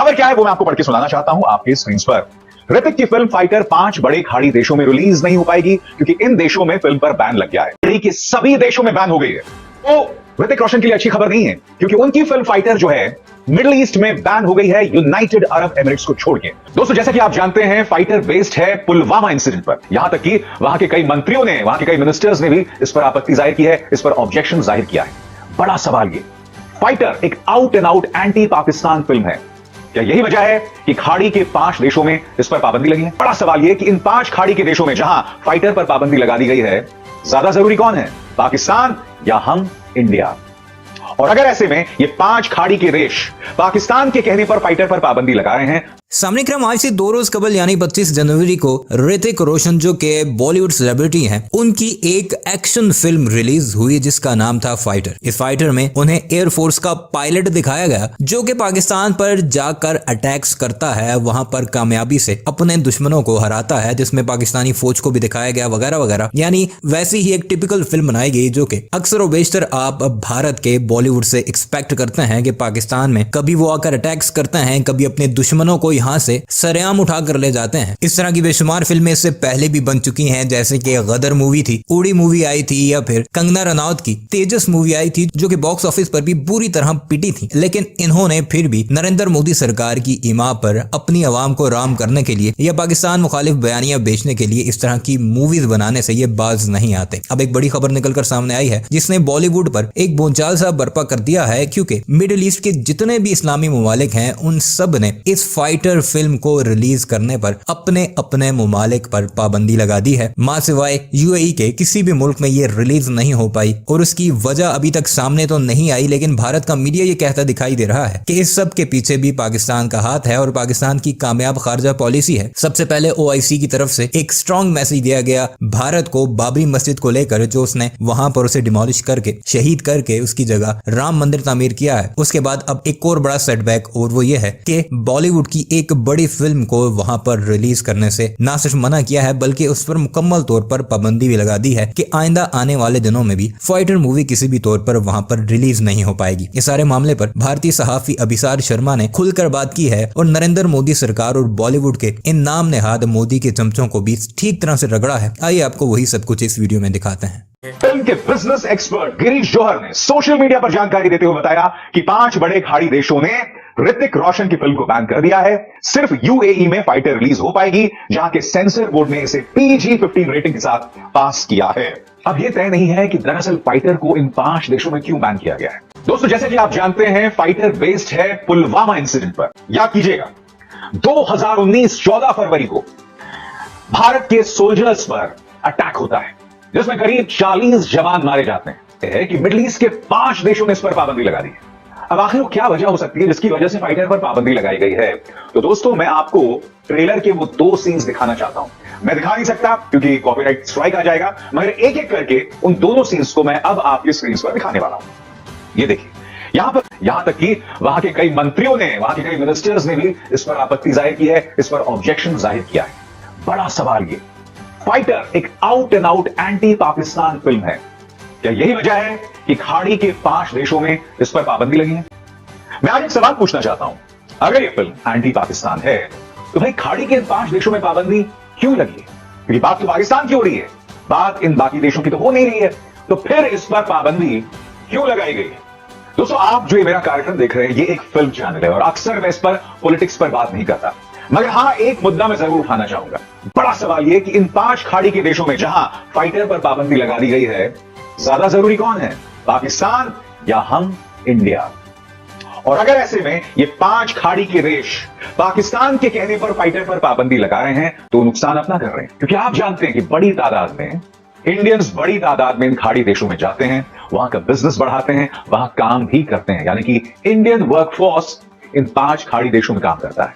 खबर क्या है वो मैं आपको पढ़ के सुनाना चाहता हूं आपके स्क्रीन पर। ऋतिक की फिल्म फाइटर 5 बड़े खाड़ी देशों में रिलीज नहीं हो पाएगी क्योंकि इन देशों में फिल्म पर बैन लग गया है। खाड़ी के सभी देशों में बैन हो गई है। तो ऋतिक रोशन के लिए अच्छी खबर नहीं है क्योंकि उनकी फिल्म फाइटर जो है मिडिल ईस्ट में बैन हो गई है, यूनाइटेड अरब एमिरेट्स को छोड़ के। दोस्तों जैसा कि आप जानते हैं फाइटर बेस्ड है पुलवामा इंसिडेंट पर। यहां तक कि वहां के कई मंत्रियों ने, वहां के कई मिनिस्टर्स ने भी इस पर आपत्ति जाहिर की है, इस पर ऑब्जेक्शन जाहिर किया है। बड़ा सवाल ये, फाइटर एक out and out anti Pakistan film है, क्या यही वजह है कि खाड़ी के 5 देशों में इस पर पाबंदी लगी है? बड़ा सवाल यह कि इन 5 खाड़ी के देशों में जहां फाइटर पर पाबंदी लगा दी गई है, ज्यादा जरूरी कौन है, पाकिस्तान या हम इंडिया? और अगर ऐसे में ये 5 खाड़ी के देश पाकिस्तान के कहने पर फाइटर पर पाबंदी लगा रहे हैं। सामने क्रम आज से 2 रोज कबल यानी 25 जनवरी को ऋतिक रोशन जो के बॉलीवुड सेलिब्रिटी हैं, उनकी एक एक्शन फिल्म रिलीज हुई जिसका नाम था फाइटर। इस फाइटर में उन्हें एयरफोर्स का पायलट दिखाया गया जो कि पाकिस्तान पर जाकर अटैक्स करता है, वहां पर कामयाबी से अपने दुश्मनों को हराता है, जिसमें पाकिस्तानी फौज को भी दिखाया गया वगैरह वगैरह। यानी वैसी ही एक टिपिकल फिल्म बनाई गई जो कि अक्सर व बेशतर आप भारत के बॉलीवुड से एक्सपेक्ट करते हैं कि पाकिस्तान में कभी वो आकर अटैक्स करते हैं, कभी अपने दुश्मनों को यहां से सरेआम उठाकर ले जाते हैं। इस तरह की बेशुमार फिल्में इससे पहले भी बन चुकी हैं, जैसे कि गदर मूवी थी, उड़ी मूवी आई थी, या फिर कंगना रनौत की तेजस मूवी आई थी जो कि बॉक्स ऑफिस पर भी बुरी तरह पिटी थी। लेकिन इन्होंने फिर भी नरेंद्र मोदी सरकार की ईमा पर अपनी आवाम को राम करने के लिए या पाकिस्तान मुखालिफ बयानियां बेचने के लिए इस तरह की मूवीज बनाने से ये बाज नहीं आते। अब एक बड़ी खबर निकलकर सामने आई है जिसने बॉलीवुड पर एक बोलचाल सा बर्पा कर दिया है, क्योंकि मिडिल ईस्ट के जितने भी इस्लामी ममालिक हैं उन सब ने इस फाइटर फिल्म को रिलीज करने पर अपने अपने ममालिक पर पाबंदी लगा दी है। मां सिवाय यूएई के किसी भी मुल्क में ये रिलीज नहीं हो पाई और उसकी वजह अभी तक सामने तो नहीं आई, लेकिन भारत का मीडिया ये कहता दिखाई दे रहा है कि इस सब के पीछे भी पाकिस्तान का हाथ है और पाकिस्तान की कामयाब खारजा पॉलिसी है। सबसे पहले ओआईसी की तरफ से एक स्ट्रॉन्ग मैसेज दिया गया भारत को बाबरी मस्जिद को लेकर, जो उसने वहां पर उसे डिमोलिश करके शहीद करके उसकी जगह राम मंदिर तामीर किया है। उसके बाद अब एक और बड़ा सेटबैक, और वो ये है कि बॉलीवुड की एक बड़ी फिल्म को वहां पर रिलीज करने से ना सिर्फ मना किया है बल्कि उस पर मुकम्मल तौर पर पाबंदी भी लगा दी है कि आइंदा आने वाले दिनों में भी फाइटर मूवी किसी भी तौर पर वहां पर रिलीज नहीं हो पाएगी। इस सारे मामले पर भारतीय सहाफी अभिसार शर्मा ने खुलकर बात की है और नरेंद्र मोदी सरकार और बॉलीवुड के इन नाम नेहाद मोदी के चमचों को भी ठीक तरह से रगड़ा है। आइए आपको वही सब कुछ इस वीडियो में दिखाते हैं। फिल्म के बिजनेस एक्सपर्ट गिरीश जौहर ने सोशल मीडिया पर जानकारी देते हुए बताया कि 5 बड़े खाड़ी देशों ने ऋतिक रोशन की फिल्म को बैन कर दिया है। सिर्फ यूएई में फाइटर रिलीज हो पाएगी जहां के सेंसर बोर्ड ने इसे PG-15 रेटिंग के साथ पास किया है। अब यह तय नहीं है कि दरअसल फाइटर को इन 5 देशों में क्यों बैन किया गया है। दोस्तों जैसे कि आप जानते हैं फाइटर बेस्ड है पुलवामा इंसिडेंट पर। याद कीजिएगा 2019 14 फरवरी को भारत के सोल्जर्स पर अटैक होता है जिसमें करीब 40 जवान मारे जाते हैं कि मिडिल ईस्ट के 5 देशों ने इस पर पाबंदी लगा दी है। अब आखिर वो क्या वजह हो सकती है जिसकी वजह से फाइटर पर पाबंदी लगाई गई है? तो दोस्तों मैं आपको ट्रेलर के वो 2 सीन्स दिखाना चाहता हूं। मैं दिखा नहीं सकता क्योंकि कॉपीराइट स्ट्राइक आ जाएगा, मगर एक एक करके उन दोनों सीन्स को मैं अब आपकी स्क्रीन पर दिखाने वाला हूं। ये देखिए, यहां तक कि वहां के कई मंत्रियों ने, वहां के कई मिनिस्टर्स ने भी इस पर आपत्ति जाहिर की है, इस पर ऑब्जेक्शन जाहिर किया है। बड़ा सवाल ये, फाइटर एक out and out anti Pakistan film है, क्या यही वजह है कि खाड़ी के 5 देशों में इस पर पाबंदी लगी है? मैं आज एक सवाल पूछना चाहता हूं, अगर यह फिल्म एंटी पाकिस्तान है तो भाई खाड़ी के 5 देशों में पाबंदी क्यों लगी है? क्योंकि बात तो पाकिस्तान की हो रही है, बात इन बाकी देशों की तो हो नहीं रही है, तो फिर इस पर पाबंदी क्यों लगाई गई है? दोस्तों आप जो ये मेरा कार्यक्रम देख रहे हैं, ये एक फिल्म चैनल है और अक्सर मैं इस पर पॉलिटिक्स पर बात नहीं करता, मगर हां एक मुद्दा मैं जरूर उठाना चाहूंगा। बड़ा सवाल यह कि इन 5 खाड़ी के देशों में जहां फाइटर पर पाबंदी लगा दी गई है, ज्यादा जरूरी कौन है, पाकिस्तान या हम इंडिया? और अगर ऐसे में ये 5 खाड़ी के देश पाकिस्तान के कहने पर फाइटर पर पाबंदी लगा रहे हैं तो नुकसान अपना कर रहे हैं, क्योंकि आप जानते हैं कि बड़ी तादाद में इंडियंस बड़ी तादाद में इन खाड़ी देशों में जाते हैं, वहां का बिजनेस बढ़ाते हैं, वहां काम भी करते हैं, यानी कि इंडियन वर्कफोर्स इन 5 खाड़ी देशों में काम करता है।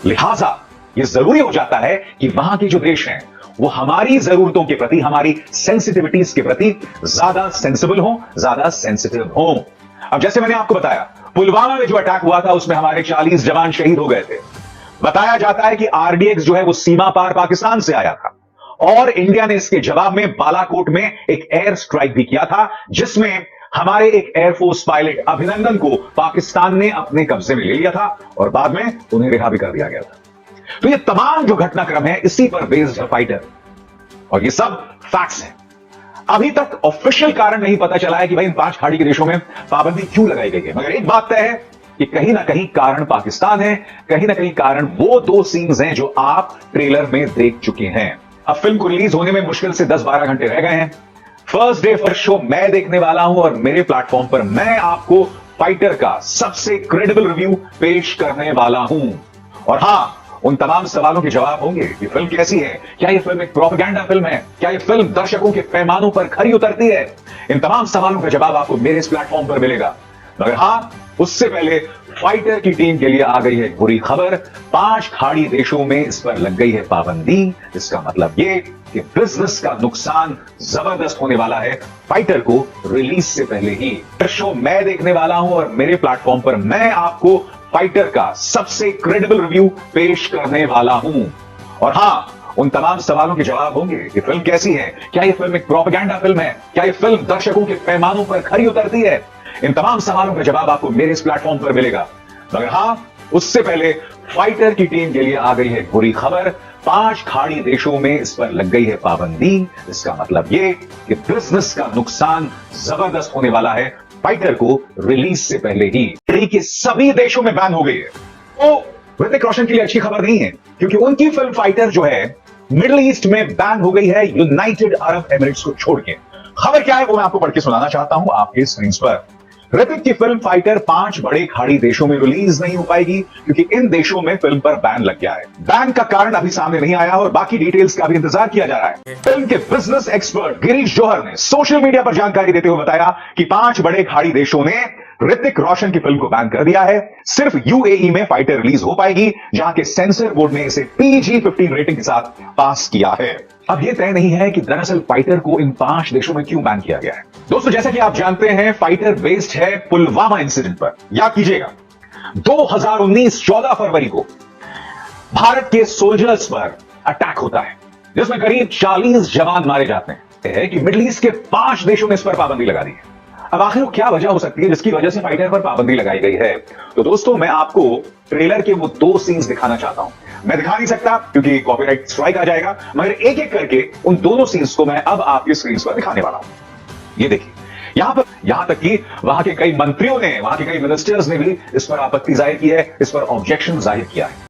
लिहाजा यह जरूरी हो जाता है कि वहां के जो देश हैं वो हमारी जरूरतों के प्रति, हमारी सेंसिटिविटीज के प्रति ज्यादा सेंसिबल हो, ज्यादा सेंसिटिव हो। अब जैसे मैंने आपको बताया, पुलवामा में जो अटैक हुआ था उसमें हमारे 40 जवान शहीद हो गए थे। बताया जाता है कि आरडीएक्स जो है वो सीमा पार पाकिस्तान से आया था और इंडिया ने इसके जवाब में बालाकोट में एक एयर स्ट्राइक भी किया था जिसमें हमारे एक एयरफोर्स पायलट अभिनंदन को पाकिस्तान ने अपने कब्जे में ले लिया था और बाद में उन्हें रिहा भी कर दिया गया था। तो ये तमाम जो घटनाक्रम है इसी पर बेस्ड है फाइटर, और ये सब फैक्ट्स हैं। अभी तक ऑफिशियल कारण नहीं पता चला है कि भाई इन 5 खाड़ी के देशों में पाबंदी क्यों लगाई गई है, मगर एक बात तय है कि कहीं ना कहीं कारण पाकिस्तान है, कहीं ना कहीं कारण वो 2 सीन्स हैं जो आप ट्रेलर में देख चुके हैं। अब फिल्म को रिलीज होने में मुश्किल से 10-12 घंटे रह गए हैं। फर्स्ट डे फर्स्ट शो मैं देखने वाला हूं और मेरे प्लेटफॉर्म पर मैं आपको फाइटर का सबसे क्रेडिबल रिव्यू पेश करने वाला हूं। और हां, उन तमाम सवालों के जवाब होंगे कि फिल्म कैसी है, क्या यह फिल्म एक प्रोपेगेंडा फिल्म है, क्या यह फिल्म दर्शकों के पैमानों पर खरी उतरती है। इन तमाम सवालों का जवाब आपको मेरे इस प्लेटफॉर्म पर मिलेगा। मगर हां, उससे पहले फाइटर की टीम के लिए आ गई है बुरी खबर। 5 खाड़ी देशों में इस पर लग गई है पाबंदी। इसका मतलब ये कि बिजनेस का नुकसान जबरदस्त होने वाला है फाइटर को रिलीज से पहले ही। शो मैं देखने वाला हूं और मेरे प्लेटफॉर्म पर मैं आपको फाइटर का सबसे क्रेडिबल रिव्यू पेश करने वाला हूं। और हां, उन तमाम सवालों के जवाब होंगे कि फिल्म कैसी है, क्या यह फिल्म एक प्रोपेगेंडा फिल्म है, क्या यह फिल्म दर्शकों के पैमानों पर खरी उतरती है। इन तमाम सवालों का जवाब आपको मेरे इस प्लेटफॉर्म पर मिलेगा। मगर हां, उससे पहले फाइटर की टीम के लिए आ गई है बुरी खबर। 5 खाड़ी देशों में इस पर लग गई है पाबंदी। इसका मतलब यह कि बिजनेस का नुकसान जबरदस्त होने वाला है फाइटर को रिलीज से पहले ही। के सभी देशों में बैन हो गई है। तो ऋतिक रोशन के लिए अच्छी खबर नहीं है, क्योंकि उनकी फिल्म फाइटर जो है मिडिल ईस्ट में बैन हो गई है, यूनाइटेड अरब एमिरेट्स को छोड़ के। खबर क्या है वो मैं आपको पढ़ के सुनाना चाहता हूं आपके स्क्रीन पर। ऋतिक की फिल्म फाइटर 5 बड़े खाड़ी देशों में रिलीज नहीं हो पाएगी, क्योंकि इन देशों में फिल्म पर बैन लग गया है। बैन का कारण अभी सामने नहीं आया और बाकी डिटेल्स का भी इंतजार किया जा रहा है। फिल्म के बिजनेस एक्सपर्ट गिरीश जौहर ने सोशल मीडिया पर जानकारी देते हुए बताया कि 5 बड़े खाड़ी देशों ने ऋतिक रोशन की फिल्म को बैन कर दिया है। सिर्फ यूएई में फाइटर रिलीज हो पाएगी, जहां के सेंसर बोर्ड ने इसे PG-15 रेटिंग के साथ पास किया है। अब यह तय नहीं है कि दरअसल फाइटर को इन 5 देशों में क्यों बैन किया गया है। दोस्तों, जैसा कि आप जानते हैं, फाइटर बेस्ड है पुलवामा इंसिडेंट पर। याद कीजिएगा, 2019 14 फरवरी को भारत के सोल्जर्स पर अटैक होता है, जिसमें करीब 40 जवान मारे जाते हैं। कि मिडिल ईस्ट के 5 देशों ने इस पर पाबंदी लगा दी है। अब आखिर वो क्या वजह हो सकती है जिसकी वजह से फाइटर पर पाबंदी लगाई गई है। तो दोस्तों, मैं आपको ट्रेलर के वो 2 सीन्स दिखाना चाहता हूं। मैं दिखा नहीं सकता क्योंकि कॉपीराइट स्ट्राइक आ जाएगा, मगर एक एक करके उन दोनों सीन्स को मैं अब आपकी स्क्रीन पर दिखाने वाला हूं। ये देखिए, यहां तक कि वहां के कई मंत्रियों ने, वहां के कई मिनिस्टर्स ने भी इस पर आपत्ति जाहिर की है, इस पर ऑब्जेक्शन जाहिर किया है।